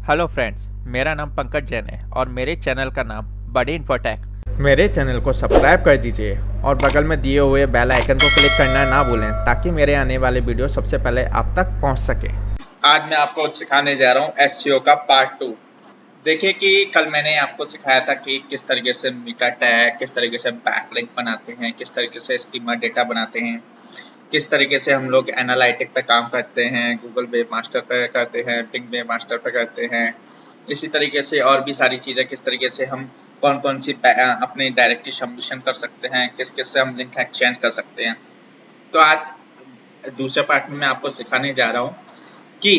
Hello friends, मेरा नाम पंकज जैन है और मेरे चैनल का नाम बड़ी इन्फोटेक। मेरे चैनल को सब्सक्राइब कर दीजिए और बगल में दिए हुए बेल आइकन को क्लिक करना ना भूलें ताकि मेरे आने वाले वीडियो सबसे पहले आप तक पहुंच सके। आज मैं आपको सिखाने जा रहा हूँ एसईओ का पार्ट 2। देखिए कि कल मैंने आपको सिखाया था कि किस तरीके से मेटा टैग, किस तरीके से बैकलिंक बनाते हैं, किस तरीके से स्कीमा डेटा बनाते हैं, किस तरीके से हम लोग एनालिटिक पे काम करते हैं, गूगल वेब मास्टर पे करते हैं, बिंग वेब मास्टर पे करते हैं। इसी तरीके से और भी सारी चीज़ें किस तरीके से हम कौन कौन सी अपने डायरेक्टली सबमिशन कर सकते हैं, किस किस से हम लिंक एक्सचेंज कर सकते हैं। तो आज दूसरे पार्ट में मैं आपको सिखाने जा रहा हूँ कि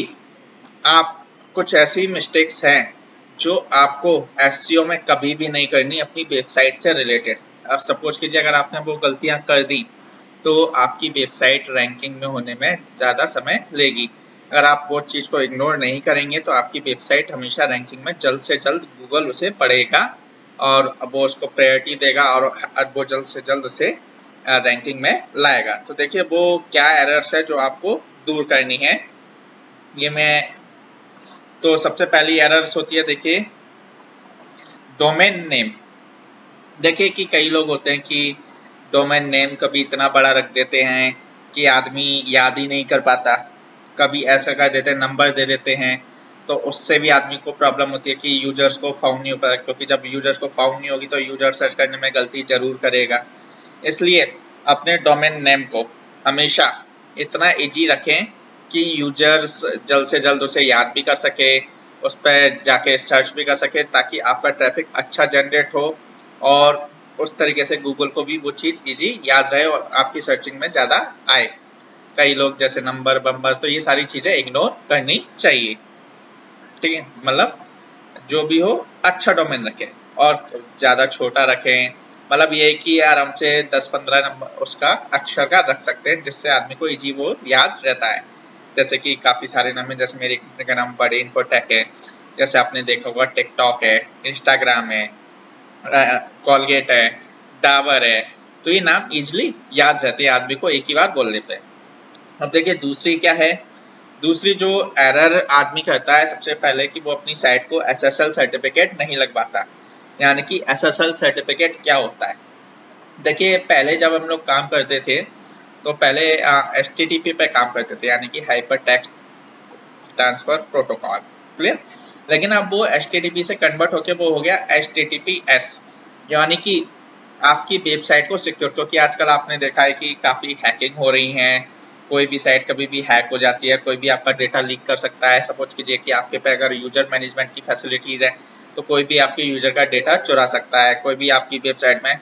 आप कुछ ऐसी मिस्टेक्स हैं जो आपको एसईओ में कभी भी नहीं करनी अपनी वेबसाइट से रिलेटेड। अब सपोज कीजिए अगर आपने वो गलतियां कर दी तो आपकी वेबसाइट रैंकिंग में होने में ज़्यादा समय लेगी। अगर आप वो चीज़ को इग्नोर नहीं करेंगे तो आपकी वेबसाइट हमेशा रैंकिंग में जल्द से जल्द गूगल उसे पढ़ेगा और वो उसको प्रायोरिटी देगा और वो जल्द से जल्द उसे रैंकिंग में लाएगा। तो देखिए वो क्या एरर्स है जो आपको दूर करनी है। ये मैं तो सबसे पहली एरर्स होती है, देखिए डोमेन नेम। देखिए कि कई लोग होते हैं कि डोमेन नेम कभी इतना बड़ा रख देते हैं कि आदमी याद ही नहीं कर पाता, कभी ऐसा कर देते हैं नंबर दे देते हैं, तो उससे भी आदमी को प्रॉब्लम होती है कि यूजर्स को फाउंड नहीं हो पाता, क्योंकि जब यूजर्स को फाउंड नहीं होगी तो यूजर सर्च करने में गलती जरूर करेगा। इसलिए अपने डोमेन नेम को हमेशा इतना इजी रखें कि यूजर्स जल्द से जल्द उसे याद भी कर सके, उस पर जाके सर्च भी कर सके, ताकि आपका ट्रैफिक अच्छा जनरेट हो और उस तरीके से गूगल को भी वो चीज़ इजी याद रहे और आपकी सर्चिंग में ज़्यादा आए। कई लोग जैसे नंबर बम्बर, तो ये सारी चीज़ें इग्नोर करनी चाहिए। ठीक है, मतलब जो भी हो अच्छा डोमेन रखें और ज़्यादा छोटा रखें। मतलब ये कि आराम से 10-15 नंबर उसका अक्षर का रख सकते हैं जिससे आदमी को इजी वो याद रहता है। जैसे कि काफ़ी सारे नाम है, जैसे मेरे कंपनी का नाम बड़े इन्फोटेक है, जैसे आपने देखा होगा टिकटॉक है, इंस्टाग्राम है, कॉलगेट है, डाबर है। तो ये नाम इजिली याद रहते हैं आदमी को एक ही बार बोलने पे। अब देखिए दूसरी क्या है, दूसरी जो एरर आदमी करता है सबसे पहले कि वो अपनी साइट को एसएसएल सर्टिफिकेट नहीं लगवाता। यानी कि एसएसएल सर्टिफिकेट क्या होता है, देखिए पहले जब हम लोग काम करते थे तो पहले एचटीटीपी पे काम करते थे, यानी कि hyper text transfer protocol. Clear. लेकिन अब वो एचटीटीपी से कन्वर्ट होके वो हो गया एचटीटीपीएस, यानी कि आपकी वेबसाइट को सिक्योर, क्योंकि आजकल आपने देखा है कि काफ़ी हैकिंग हो रही हैं। कोई भी साइट कभी भी हैक हो जाती है, कोई भी आपका डेटा लीक कर सकता है। सपोज कीजिए कि आपके पे अगर यूजर मैनेजमेंट की फैसिलिटीज़ है तो कोई भी आपके यूजर का डेटा चुरा सकता है, कोई भी आपकी वेबसाइट में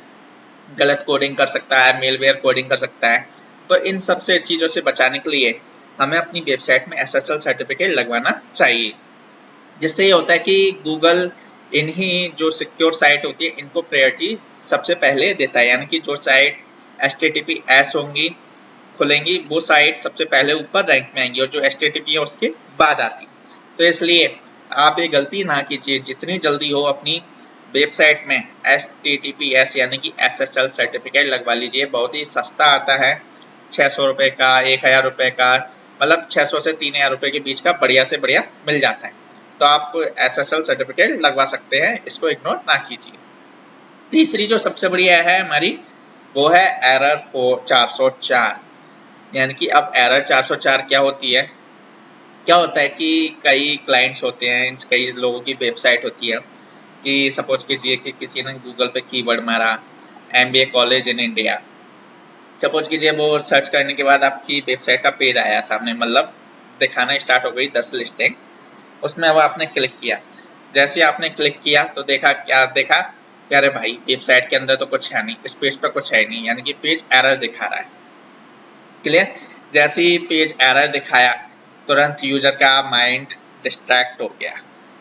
गलत कोडिंग कर सकता है, मेलवेयर कोडिंग कर सकता है। तो इन सब से चीज़ों से बचाने के लिए हमें अपनी वेबसाइट में एसएसएल सर्टिफिकेट लगवाना चाहिए, जिससे ये होता है कि गूगल इन्हीं जो सिक्योर साइट होती है इनको प्रायोरिटी सबसे पहले देता है। यानी कि जो साइट HTTPS होंगी खुलेंगी वो साइट सबसे पहले ऊपर रैंक में आएंगी और जो HTTP है उसके बाद आती। तो इसलिए आप ये गलती ना कीजिए, जितनी जल्दी हो अपनी वेबसाइट में HTTPS यानी कि SSL सर्टिफिकेट लगवा लीजिए। बहुत ही सस्ता आता है, 600 रुपये का, 1000 रुपये का, मतलब 600 से 3000 रुपये के बीच का बढ़िया से बढ़िया मिल जाता है। तो आप SSL सर्टिफिकेट लगवा सकते हैं, इसको इग्नोर ना कीजिए। तीसरी जो सबसे बढ़िया है हमारी वो है एरर 404। यानी कि अब एरर 404 क्या होती है, क्या होता है कि कई क्लाइंट्स होते हैं, कई लोगों की वेबसाइट होती है कि सपोज कीजिए कि किसी ने गूगल पे कीवर्ड मारा MBA college in India. Suppose कीजिए वो सर्च करने के बाद आपकी वेबसाइट का पेज आया सामने, मतलब दिखाना स्टार्ट हो गई 10 लिस्टिंग। उसमें अब आपने क्लिक किया, जैसे आपने क्लिक किया तो देखा, क्या देखा कि अरे भाई वेबसाइट के अंदर तो कुछ है नहीं, इस पेज पर कुछ है नहीं, यानी कि पेज एरर दिखा रहा है। क्लियर। जैसे ही पेज एरर दिखाया तुरंत यूजर का माइंड डिस्ट्रैक्ट हो गया।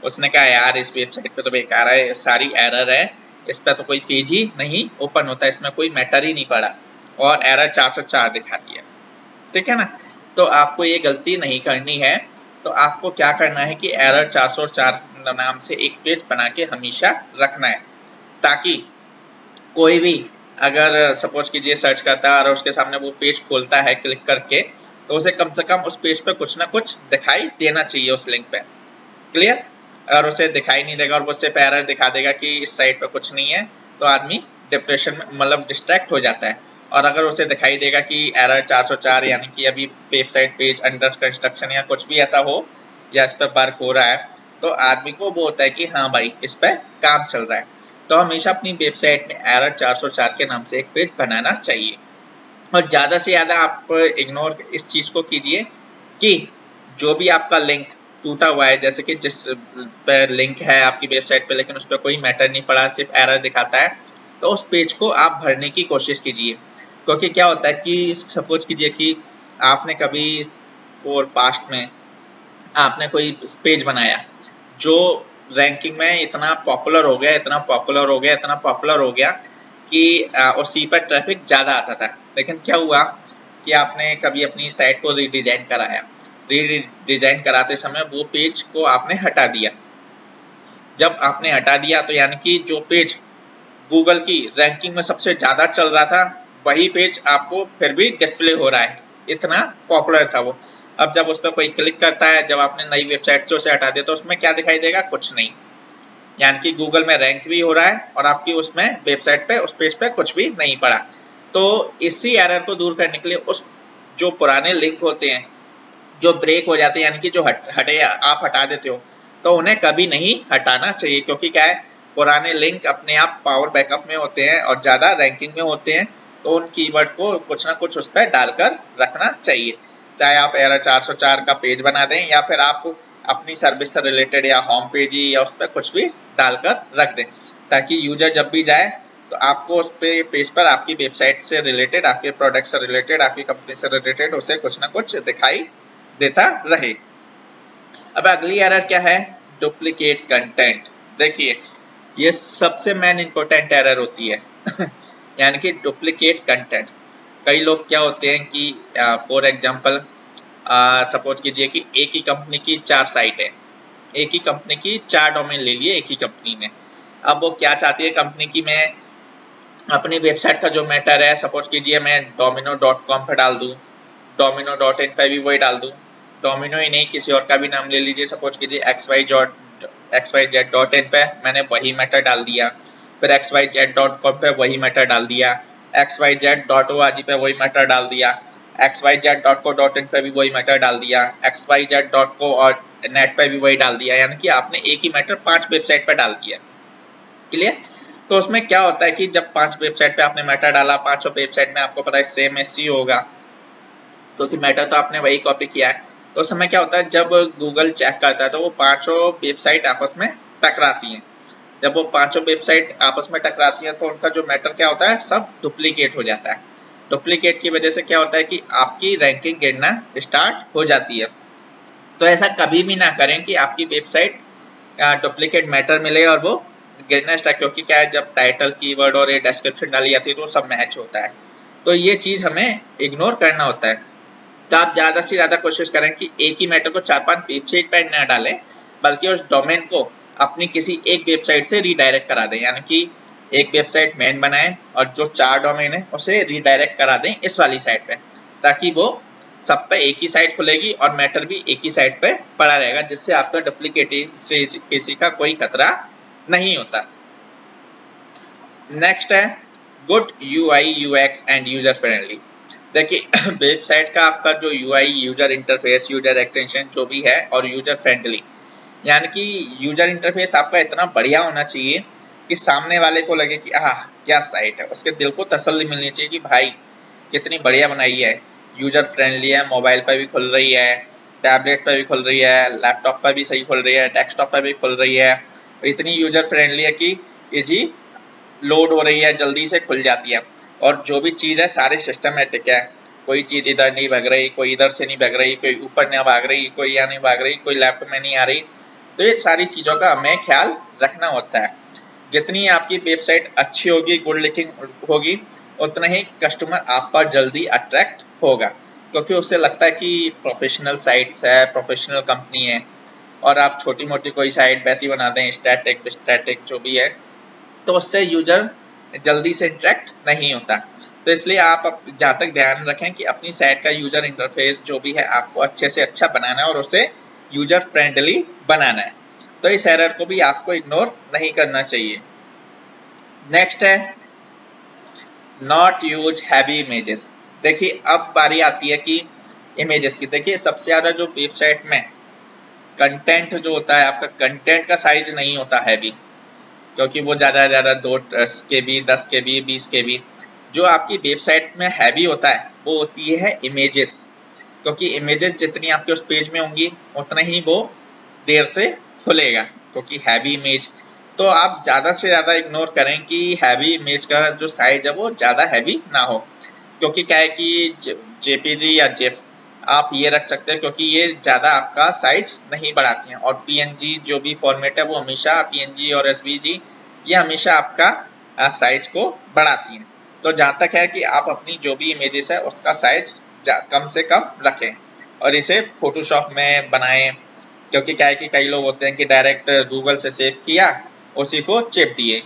उसने कहा यार इस वेबसाइट पे तो बेकार है, सारी एरर है, इस पर तो कोई पेज ही नहीं ओपन होता, इसमें कोई मैटर ही नहीं पड़ा, और एरर 404 दिखा दिया। ठीक है ना। तो आपको ये गलती नहीं करनी है। तो आपको क्या करना है कि एरर 404 नाम से एक पेज बना के हमेशा रखना है, ताकि कोई भी अगर सपोज कीजिए सर्च करता है और उसके सामने वो पेज खोलता है क्लिक करके, तो उसे कम से कम उस पेज पे कुछ ना कुछ दिखाई देना चाहिए उस लिंक पे। क्लियर। अगर उसे दिखाई नहीं देगा और वो सिर्फ एरर दिखा देगा कि इस साइट पे कुछ नहीं है, तो आदमी डिप्रेशन में मतलब डिस्ट्रैक्ट हो जाता है। और अगर उसे दिखाई देगा कि एरर 404 यानी कि अभी वेबसाइट पेज अंडर कंस्ट्रक्शन या कुछ भी ऐसा हो या इस पर वर्क हो रहा है, तो आदमी को वो होता है कि हाँ भाई इस पर काम चल रहा है। तो हमेशा अपनी वेबसाइट में एरर 404 के नाम से एक पेज बनाना चाहिए। और ज़्यादा से ज़्यादा आप इग्नोर इस चीज़ को कीजिए कि जो भी आपका लिंक टूटा हुआ है, जैसे कि जिस पर लिंक है आपकी वेबसाइट पे लेकिन उस पर कोई मैटर नहीं पड़ा, सिर्फ एरर दिखाता है, तो उस पेज को आप भरने की कोशिश कीजिए। क्योंकि क्या होता है कि सपोज कीजिए कि आपने कभी पास्ट में आपने कोई पेज बनाया जो रैंकिंग में इतना पॉपुलर हो गया, इतना पॉपुलर हो गया, इतना पॉपुलर हो गया कि उसी पर ट्रैफिक ज़्यादा आता था। लेकिन क्या हुआ कि आपने कभी अपनी साइट को रीडिज़ाइन कराया, रीडिज़ाइन कराते समय वो पेज को आपने हटा दिया। जब आपने हटा दिया तो यानी कि जो पेज गूगल की रैंकिंग में सबसे ज़्यादा चल रहा था, वही पेज आपको फिर भी डिस्प्ले हो रहा है, इतना पॉपुलर था वो। अब जब उस पर कोई क्लिक करता है, जब आपने नई वेबसाइट से उसे हटा दिया, तो उसमें क्या दिखाई देगा? कुछ नहीं। यानी कि गूगल में रैंक भी हो रहा है और आपकी उसमें वेबसाइट पे उस पेज पे कुछ भी नहीं पड़ा। तो इसी एरर को दूर करने के लिए उस जो पुराने लिंक होते हैं जो ब्रेक हो जाते हैं, यानी कि जो हटे आप हटा देते हो, तो उन्हें कभी नहीं हटाना चाहिए। क्योंकि क्या है, पुराने लिंक अपने आप पावर बैकअप में होते हैं और ज़्यादा रैंकिंग में होते हैं, तो उन कीवर्ड को कुछ ना कुछ उस पर डालकर रखना चाहिए। चाहे आप एरर 404 का पेज बना दें या फिर आप अपनी सर्विस से रिलेटेड या होम पेज ही या उस पर कुछ भी डालकर रख दें, ताकि यूजर जब भी जाए तो आपको उस पे पेज पर आपकी वेबसाइट से रिलेटेड, आपके प्रोडक्ट से रिलेटेड, आपकी कंपनी से रिलेटेड उसे कुछ ना कुछ दिखाई देता रहे। अब अगली एरर क्या है? Duplicate content. देखिए ये सबसे मेन इंपॉर्टेंट एरर होती है यानी कि डुप्लीकेट कंटेंट। कई लोग क्या होते हैं कि फॉर एग्जांपल सपोज कीजिए कि एक ही कंपनी की 4 साइट है, एक ही कंपनी की 4 डोमेन ले लिए एक ही कंपनी ने। अब वो क्या चाहती है कंपनी की, मैं अपनी वेबसाइट का जो मैटर है, सपोज कीजिए मैं domino.com पे डाल दूँ, domino.in पे भी वही डाल दूँ, डोमिनो ही नहीं किसी और का भी नाम ले लीजिए, सपोज कीजिए xyz.in पे मैंने वही मैटर डाल दिया, फिर xyz.com पे वही मैटर डाल दिया, xyz.org पे वही मैटर डाल दिया, xyz.co.in पे भी वही मैटर डाल दिया, xyz.co और नेट पे भी वही डाल दिया। यानी कि आपने एक ही मैटर 5 वेबसाइट पे डाल दिया। क्लियर? तो उसमें क्या होता है कि जब 5 वेबसाइट पे आपने मैटर डाला, 5 वेबसाइट में आपको पता है सेम एसईओ होगा, क्योंकि मैटर तो आपने वही कॉपी किया है। तो उस समय क्या होता है, जब गूगल चेक करता है तो वो पांचों वेबसाइट आपस में टकराती हैं। जब वो पांचों वेबसाइट आपस में टकराती हैं तो उनका जो मैटर क्या होता है, सब डुप्लीकेट हो जाता है। डुप्लीकेट की वजह से क्या होता है कि आपकी रैंकिंग गिरना स्टार्ट हो जाती है। तो ऐसा कभी भी ना करें कि आपकी वेबसाइट डुप्लीकेट मैटर मिले और वो गिरना स्टार्ट, क्योंकि क्या है, जब टाइटल, कीवर्ड और ये डिस्क्रिप्शन डाली जाती है तो सब मैच होता है। तो ये चीज़ हमें इग्नोर करना होता है। तो आप ज़्यादा से ज़्यादा कोशिश करें कि एक ही मैटर को 4-5 वेबसाइट पर ना डालें, बल्कि उस डोमेन को अपनी किसी एक वेबसाइट से रीडायरेक्ट करा दें। यानी कि एक वेबसाइट मेन बनाएं और जो 4 डोमेन है उसे रीडायरेक्ट करा दें इस वाली साइट पे, ताकि वो सब पे एक ही साइट खुलेगी और मैटर भी एक ही साइट पे पड़ा रहेगा, जिससे आपका डुप्लीकेट से किसी का कोई खतरा नहीं होता। नेक्स्ट है good UI UX and user friendly. देखिए वेबसाइट का आपका जो UI, user interface, user extension जो भी है, और यूजर फ्रेंडली, यानी कि यूजर इंटरफेस आपका इतना बढ़िया होना चाहिए कि सामने वाले को लगे कि आह क्या साइट है, उसके दिल को तसल्ली मिलनी चाहिए कि भाई कितनी बढ़िया बनाई है, यूजर फ्रेंडली है, मोबाइल पर भी खुल रही है, टैबलेट पर भी खुल रही है, लैपटॉप पर भी सही खुल रही है, डेस्कटॉप पर भी खुल रही है, इतनी यूजर फ्रेंडली है कि इजी लोड हो रही है, जल्दी से खुल जाती है, और जो भी चीज़ है सारे सिस्टमेटिक है, कोई चीज़ इधर नहीं भाग रही, कोई इधर से नहीं भाग रही, कोई ऊपर नहीं भाग रही, कोई यहाँ नहीं भाग रही, कोई लेफ्ट में नहीं आ रही। तो ये सारी चीज़ों का हमें ख्याल रखना होता है। जितनी आपकी वेबसाइट अच्छी होगी, गुड लुकिंग होगी, उतना ही कस्टमर आप पर जल्दी अट्रैक्ट होगा, क्योंकि उससे लगता है कि प्रोफेशनल साइट्स है, प्रोफेशनल कंपनी है। और आप छोटी मोटी कोई साइट वैसी बना दें, स्टैटिक जो भी है, तो उससे यूजर जल्दी से इंटरेक्ट नहीं होता। तो इसलिए आप जहाँ तक ध्यान रखें कि अपनी साइट का यूजर इंटरफेस जो भी है आपको अच्छे से अच्छा बनाना है और उसे यूजर फ्रेंडली बनाना है। तो इस एरर को भी आपको इग्नोर नहीं करना चाहिए। नेक्स्ट है नॉट यूज हैवी इमेजेस। देखिए अब बारी आती है कि इमेजेस की। देखिए सबसे ज्यादा जो वेबसाइट में कंटेंट जो होता है, आपका कंटेंट का साइज नहीं होता हैवी, क्योंकि वो ज़्यादा से ज़्यादा 2 KB, 10 KB, 20 KB। जो आपकी वेबसाइट में हैवी होता है वो होती है इमेजेस, क्योंकि इमेजेस जितनी आपके उस पेज में होंगी उतना ही वो देर से खुलेगा, क्योंकि हैवी इमेज। तो आप ज़्यादा से ज़्यादा इग्नोर करें कि हैवी इमेज का जो साइज है वो ज़्यादा हैवी ना हो, क्योंकि क्या है कि JPG या जेफ आप ये रख सकते हैं, क्योंकि ये ज़्यादा आपका साइज नहीं बढ़ाती हैं। और PNG जो भी फॉर्मेट है वो हमेशा PNG और SVG ये हमेशा आपका साइज को बढ़ाती हैं। तो जहाँ तक है कि आप अपनी जो भी इमेजेस है उसका साइज कम से कम रखें और इसे फोटोशॉप में बनाएं, क्योंकि क्या है कि कई लोग होते हैं कि डायरेक्ट गूगल से सेव किया उसी को चिप दिए।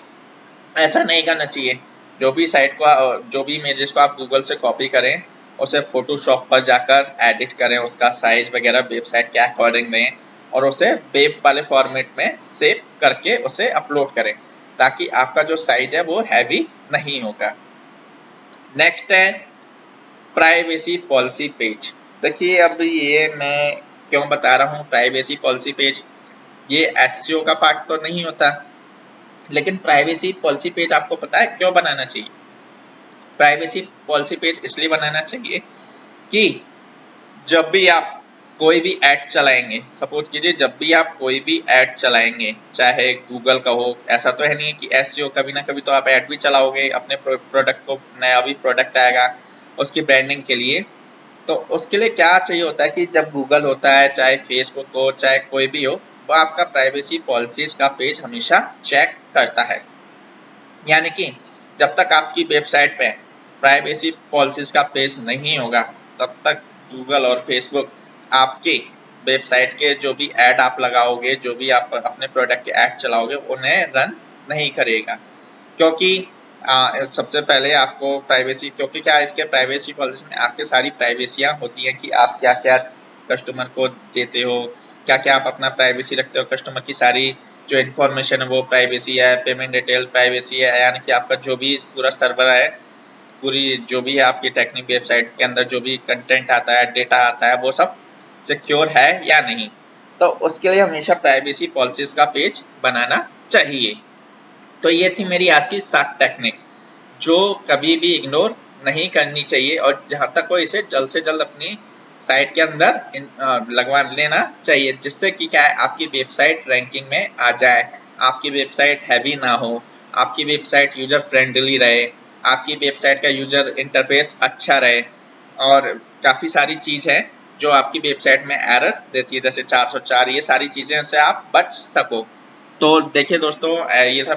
ऐसा नहीं करना चाहिए। जो भी जो भी इमेजेस को आप गूगल से कॉपी करें उसे फोटोशॉप पर जाकर एडिट करें, उसका साइज वगैरह वेबसाइट के अकॉर्डिंग दें और उसे वेब वाले फॉर्मेट में सेव करके उसे अपलोड करें, ताकि आपका जो साइज है वो हैवी नहीं होगा। नेक्स्ट है प्राइवेसी पॉलिसी पेज। देखिए अब ये मैं क्यों बता रहा हूँ प्राइवेसी पॉलिसी पेज, ये SEO का पार्ट तो नहीं होता, लेकिन प्राइवेसी पॉलिसी पेज आपको पता है क्यों बनाना चाहिए? प्राइवेसी पॉलिसी पेज इसलिए बनाना चाहिए कि जब भी आप कोई भी ऐड चलाएंगे, सपोज कीजिए जब भी आप कोई भी ऐड चलाएंगे, चाहे गूगल का हो, ऐसा तो है नहीं कि SEO, कभी ना कभी तो आप ऐड भी चलाओगे अपने प्रोडक्ट को, नया भी प्रोडक्ट आएगा उसकी ब्रांडिंग के लिए। तो उसके लिए क्या चाहिए होता है कि जब गूगल होता है, चाहे फेसबुक हो, चाहे कोई भी हो, वो आपका प्राइवेसी पॉलिसीज का पेज हमेशा चेक करता है। यानी कि जब तक आपकी वेबसाइट पे प्राइवेसी पॉलिसीज का पेज नहीं होगा तब तक गूगल और फेसबुक आपके वेबसाइट के जो भी ऐड आप लगाओगे, जो भी आप अपने प्रोडक्ट के ऐड चलाओगे, उन्हें रन नहीं करेगा। क्योंकि सबसे पहले आपको प्राइवेसी, क्योंकि क्या इसके प्राइवेसी पॉलिसी में आपके सारी प्राइवेसियाँ होती हैं कि आप क्या क्या कस्टमर को देते हो, क्या क्या आप अपना प्राइवेसी रखते हो, कस्टमर की सारी जो इन्फॉर्मेशन है वो प्राइवेसी है, पेमेंट डिटेल प्राइवेसी है, यानी कि आपका जो भी पूरा सर्वर है, पूरी जो भी है आपकी टेक्निक वेबसाइट के अंदर जो भी कंटेंट आता है, डेटा आता है, वो सब सिक्योर है या नहीं। तो उसके लिए हमेशा प्राइवेसी पॉलिसीज का पेज बनाना चाहिए। तो ये थी मेरी आज की 7 टेक्निक जो कभी भी इग्नोर नहीं करनी चाहिए, और जहाँ तक हो इसे जल्द से जल्द अपनी साइट के अंदर लगवा लेना चाहिए, जिससे कि क्या है आपकी वेबसाइट रैंकिंग में आ जाए, आपकी वेबसाइट हैवी ना हो, आपकी वेबसाइट यूजर फ्रेंडली रहे, आपकी वेबसाइट का यूजर इंटरफेस अच्छा रहे। और काफ़ी सारी चीज़ है जो आपकी वेबसाइट में एरर देती है, जैसे 404, ये सारी चीज़ें से आप बच सको। तो देखिए दोस्तों, ये था